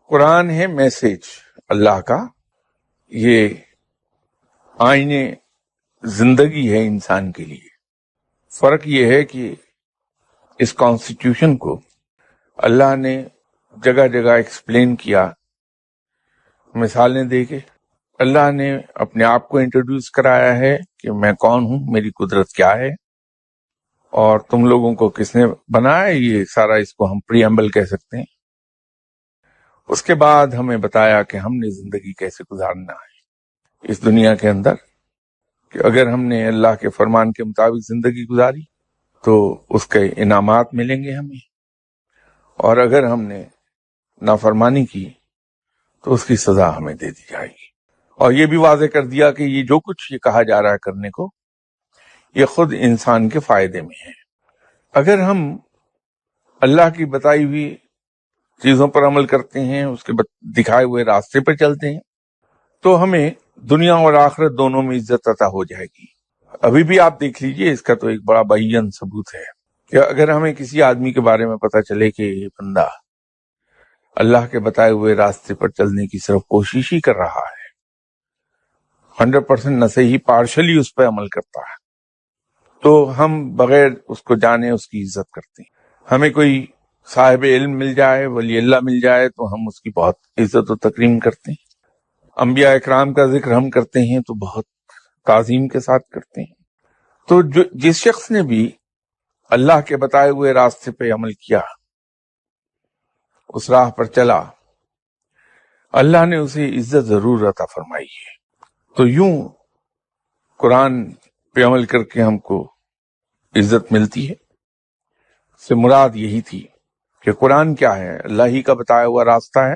قرآن ہے میسج اللہ کا، یہ آئینے زندگی ہے انسان کے لیے۔ فرق یہ ہے کہ اس کانسٹیٹیوشن کو اللہ نے جگہ جگہ ایکسپلین کیا، مثالیں دے کے اللہ نے اپنے آپ کو انٹروڈیوس کرایا ہے کہ میں کون ہوں، میری قدرت کیا ہے، اور تم لوگوں کو کس نے بنایا، یہ سارا اس کو ہم پریمبل کہہ سکتے ہیں۔ اس کے بعد ہمیں بتایا کہ ہم نے زندگی کیسے گزارنا ہے اس دنیا کے اندر، کہ اگر ہم نے اللہ کے فرمان کے مطابق زندگی گزاری تو اس کے انعامات ملیں گے ہمیں، اور اگر ہم نے نافرمانی کی تو اس کی سزا ہمیں دے دی جائے گی۔ اور یہ بھی واضح کر دیا کہ یہ جو کچھ یہ کہا جا رہا ہے کرنے کو، یہ خود انسان کے فائدے میں ہے۔ اگر ہم اللہ کی بتائی ہوئی چیزوں پر عمل کرتے ہیں، اس کے دکھائے ہوئے راستے پر چلتے ہیں، تو ہمیں دنیا اور آخرت دونوں میں عزت عطا ہو جائے گی۔ ابھی بھی آپ دیکھ لیجئے، اس کا تو ایک بڑا بیان ثبوت ہے کہ اگر ہمیں کسی آدمی کے بارے میں پتہ چلے کہ یہ بندہ اللہ کے بتائے ہوئے راستے پر چلنے کی صرف کوشش ہی کر رہا ہے، 100% نہ صحیح پارشلی اس پہ عمل کرتا ہے، تو ہم بغیر اس کو جانے اس کی عزت کرتے ہیں۔ ہمیں کوئی صاحب علم مل جائے، ولی اللہ مل جائے، تو ہم اس کی بہت عزت و تکریم کرتے ہیں۔ انبیاء اکرام کا ذکر ہم کرتے ہیں تو بہت تعظیم کے ساتھ کرتے ہیں۔ تو جس شخص نے بھی اللہ کے بتائے ہوئے راستے پہ عمل کیا، اس راہ پر چلا، اللہ نے اسے عزت ضرور عطا فرمائی ہے۔ تو یوں قرآن پہ عمل کر کے ہم کو عزت ملتی ہے۔ سے مراد یہی تھی کہ قرآن کیا ہے؟ اللہ ہی کا بتایا ہوا راستہ ہے،